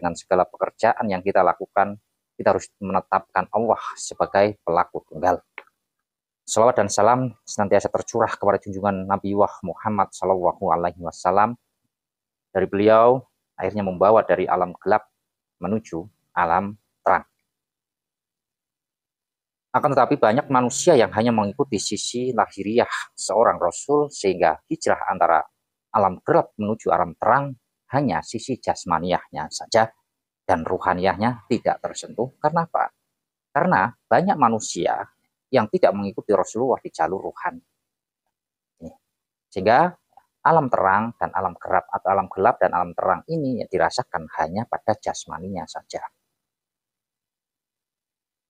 dengan segala pekerjaan yang kita lakukan, kita harus menetapkan Allah sebagai pelaku tunggal. Salawat dan salam senantiasa tercurah kepada junjungan Nabi Muhammad Sallallahu Alaihi Wasallam. Dari beliau akhirnya membawa dari alam gelap menuju alam terang. Akan tetapi banyak manusia yang hanya mengikuti sisi lahiriah seorang Rasul, sehingga hijrah antara alam gelap menuju alam terang hanya sisi jasmaniahnya saja dan ruhaniyahnya tidak tersentuh. Karena apa? Karena banyak manusia yang tidak mengikuti Rasulullah di jalur ruhani. Sehingga alam terang dan alam gelap atau alam gelap dan alam terang ini dirasakan hanya pada jasmaninya saja.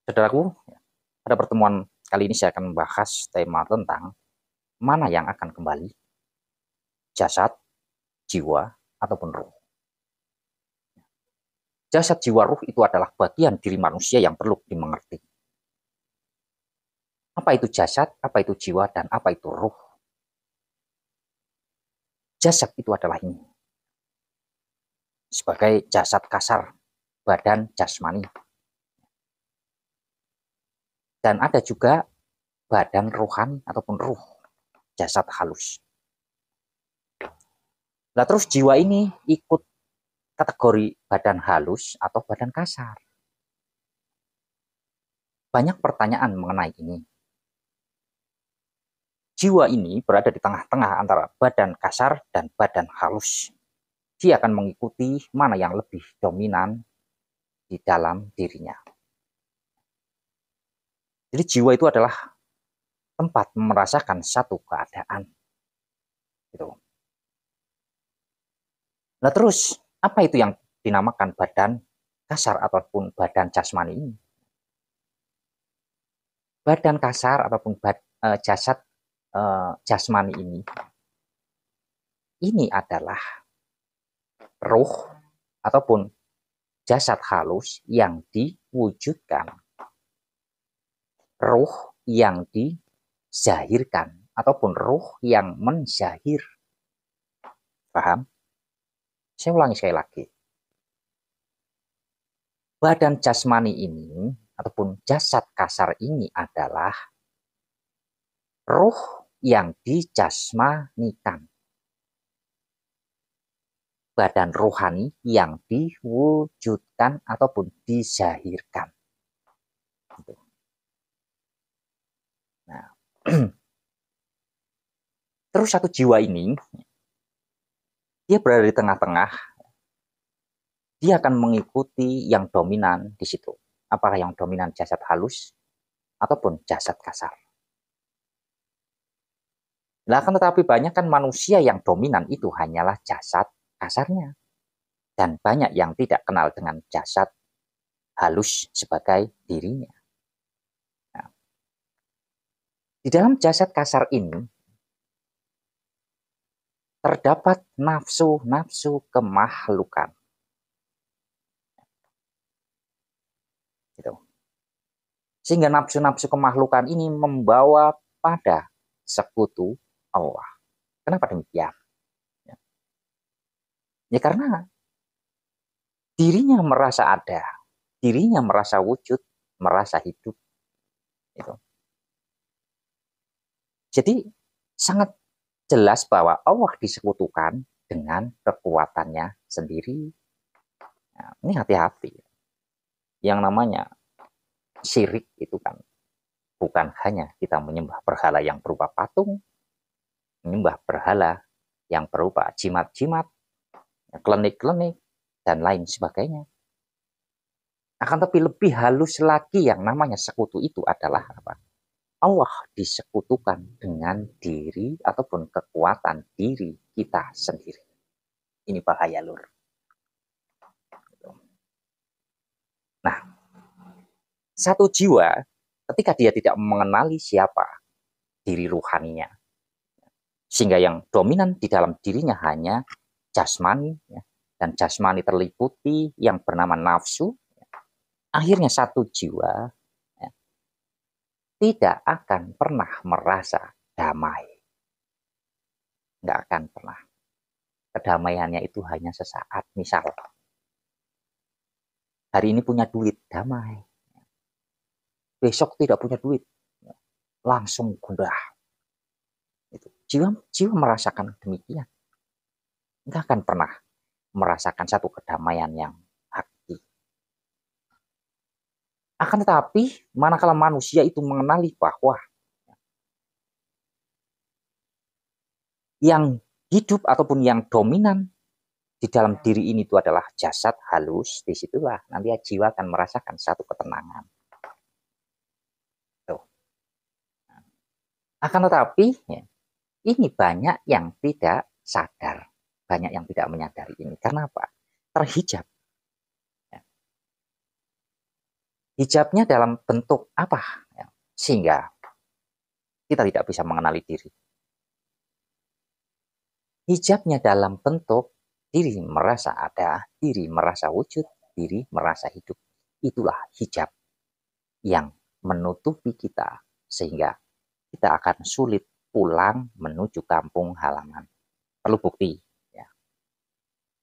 Saudaraku, pada pertemuan kali ini saya akan membahas tema tentang mana yang akan kembali, jasad, jiwa, ataupun ruh. Jasad, jiwa, ruh itu adalah bagian diri manusia yang perlu dimengerti. Apa itu jasad, apa itu jiwa, dan apa itu ruh? Jasad itu adalah ini. Sebagai jasad kasar, badan jasmani. Dan ada juga badan rohani ataupun ruh, jasad halus. Nah terus jiwa ini ikut kategori badan halus atau badan kasar. Banyak pertanyaan mengenai ini. Jiwa ini berada di tengah-tengah antara badan kasar dan badan halus. Dia akan mengikuti mana yang lebih dominan di dalam dirinya. Jadi jiwa itu adalah tempat merasakan satu keadaan. Gitu. Nah terus, apa itu yang dinamakan badan kasar ataupun badan jasmani ini? Badan kasar ataupun jasad jasmani ini adalah ruh ataupun jasad halus yang diwujudkan, ruh yang dizahirkan ataupun ruh yang menzahir. Paham? Saya ulangi sekali lagi. Badan jasmani ini ataupun jasad kasar ini adalah ruh yang dijasmanikan, badan rohani yang diwujudkan ataupun dizahirkan. Nah, terus satu jiwa ini, dia berada di tengah-tengah, dia akan mengikuti yang dominan di situ. Apakah yang dominan jasad halus ataupun jasad kasar. Nah, akan tetapi banyak kan manusia yang dominan itu hanyalah jasad kasarnya. Dan banyak yang tidak kenal dengan jasad halus sebagai dirinya. Nah, di dalam jasad kasar ini, terdapat nafsu-nafsu kemahlukan. Gitu. Sehingga nafsu-nafsu kemahlukan ini membawa pada sekutu Allah. Kenapa demikian? Ya karena dirinya merasa ada, dirinya merasa wujud, merasa hidup. Gitu. Jadi sangat jelas bahwa Allah disekutukan dengan kekuatannya sendiri. Nah, ini hati-hati. Yang namanya syirik itu kan bukan hanya kita menyembah berhala yang berupa patung, menyembah berhala yang berupa jimat-jimat, klenik-klenik, dan lain sebagainya. Akan tapi lebih halus lagi yang namanya sekutu itu adalah apa? Allah disekutukan dengan diri ataupun kekuatan diri kita sendiri. Ini bahaya lur. Nah, satu jiwa ketika dia tidak mengenali siapa diri ruhaninya, sehingga yang dominan di dalam dirinya hanya jasmani, ya, dan jasmani terliputi yang bernama nafsu, akhirnya satu jiwa ya, tidak akan pernah merasa damai. Nggak akan pernah. Kedamaiannya itu hanya sesaat. Misal, Hari ini punya duit, damai. Besok tidak punya duit, langsung gundah. Itu. Jiwa merasakan demikian. Nggak akan pernah merasakan satu kedamaian yang hakiki. Akan tetapi, manakala manusia itu mengenali bahwa yang hidup ataupun yang dominan di dalam diri ini itu adalah jasad halus, disitulah nanti jiwa akan merasakan satu ketenangan. Tuh. Akan tetapi, ya, ini banyak yang tidak sadar, banyak yang tidak menyadari ini. Karena apa? Terhijab. Ya. Hijabnya dalam bentuk apa? Ya. Sehingga kita tidak bisa mengenali diri. Hijabnya dalam bentuk diri merasa ada, diri merasa wujud, diri merasa hidup. Itulah hijab yang menutupi kita sehingga kita akan sulit pulang menuju kampung halaman. Perlu bukti. Ya.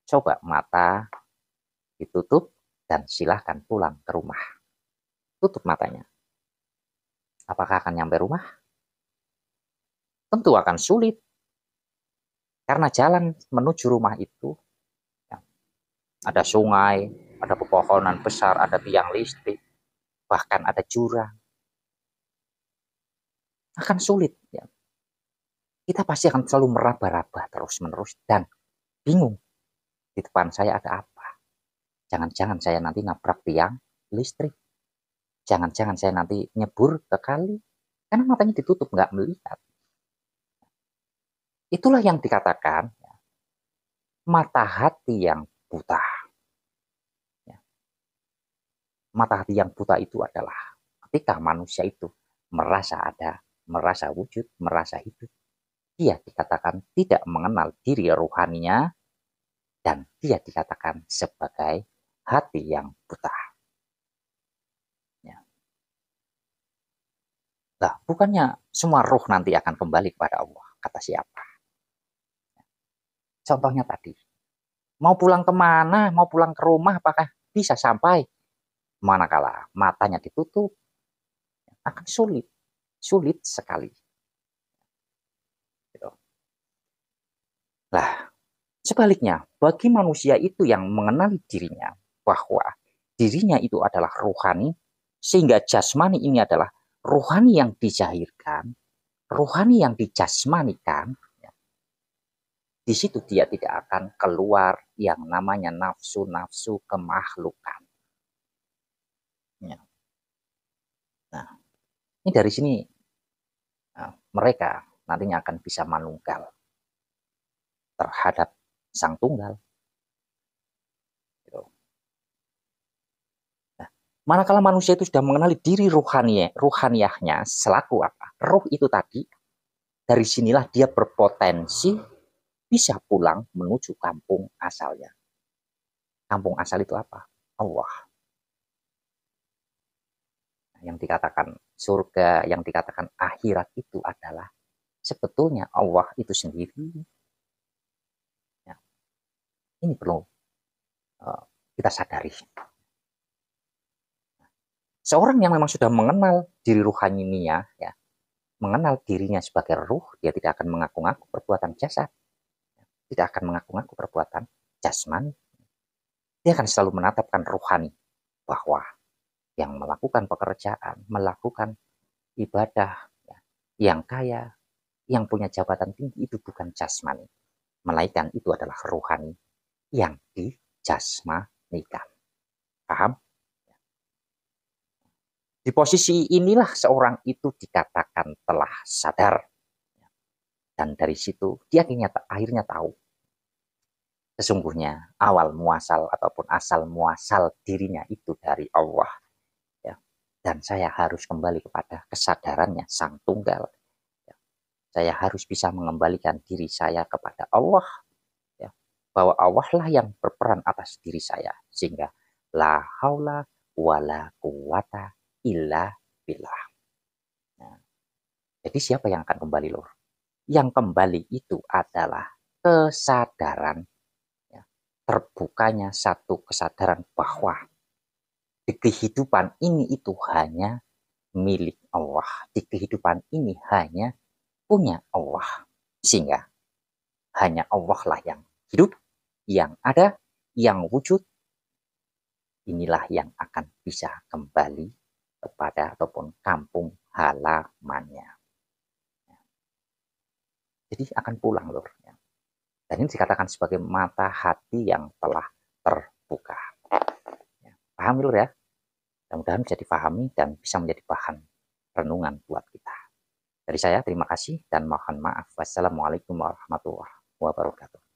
Coba mata ditutup dan silahkan pulang ke rumah. Tutup matanya. Apakah akan nyampe rumah? Tentu akan sulit. Karena jalan menuju rumah itu ya, ada sungai, ada pepohonan besar, ada tiang listrik, bahkan ada jurang. Akan sulit. Ya. Kita pasti akan selalu meraba-raba terus-menerus dan bingung. Di depan saya ada apa? Jangan-jangan saya nanti nabrak tiang listrik. Jangan-jangan saya nanti nyebur ke kali. Karena matanya ditutup, nggak melihat. Itulah yang dikatakan mata hati yang buta. Mata hati yang buta itu adalah ketika manusia itu merasa ada, merasa wujud, merasa hidup. Dia dikatakan tidak mengenal diri rohaninya dan dia dikatakan sebagai hati yang buta. Ya. Nah, bukannya semua roh nanti akan kembali kepada Allah, kata siapa? Contohnya tadi, mau pulang kemana, mau pulang ke rumah, apakah bisa sampai? Manakala matanya ditutup, akan sulit, sulit sekali. Nah, sebaliknya, bagi manusia itu yang mengenali dirinya, bahwa dirinya itu adalah rohani, sehingga jasmani ini adalah rohani yang dijahirkan, rohani yang dijasmanikan, di situ dia tidak akan keluar yang namanya nafsu-nafsu kemakhlukan. Ya. Nah, ini dari sini mereka nantinya akan bisa manunggal terhadap sang tunggal. Nah, manakala manusia itu sudah mengenali diri ruhaniyahnya selaku apa? Roh itu tadi, dari sinilah dia berpotensi bisa pulang menuju kampung asalnya. Kampung asal itu apa? Allah. Yang dikatakan surga, yang dikatakan akhirat itu adalah sebetulnya Allah itu sendiri. Ya. Ini perlu kita sadari. Seorang yang memang sudah mengenal diri ruhaninya, ya, mengenal dirinya sebagai ruh, dia tidak akan mengaku-ngaku perbuatan jasad, tidak akan mengaku-ngaku perbuatan jasmani. Dia akan selalu menatapkan ruhani bahwa yang melakukan pekerjaan, melakukan ibadah, ya, yang kaya, yang punya jabatan tinggi itu bukan jasmani, melainkan itu adalah ruhani yang dijasmanikan. Paham? Di posisi inilah seorang itu dikatakan telah sadar. Dan dari situ dia akhirnya tahu sesungguhnya awal muasal ataupun asal muasal dirinya itu dari Allah. Ya. Dan saya harus kembali kepada kesadarannya sang tunggal. Ya. Saya harus bisa mengembalikan diri saya kepada Allah. Ya. Bahwa Allah lah yang berperan atas diri saya. Sehingga la haula wala quwata illa billah. Nah, jadi siapa yang akan kembali, Lur? Yang kembali itu adalah kesadaran, ya, terbukanya satu kesadaran bahwa Di kehidupan ini itu hanya milik Allah. Di kehidupan ini hanya punya Allah. Sehingga hanya Allah lah yang hidup, yang ada, yang wujud. Inilah yang akan bisa kembali kepada ataupun kampung halamannya. Jadi akan pulang lur. Dan ini dikatakan sebagai mata hati yang telah terbuka. Paham lur ya? Mudah-mudahan bisa dipahami dan bisa menjadi bahan renungan buat kita. Dari saya terima kasih dan mohon maaf. Wassalamualaikum warahmatullahi wabarakatuh.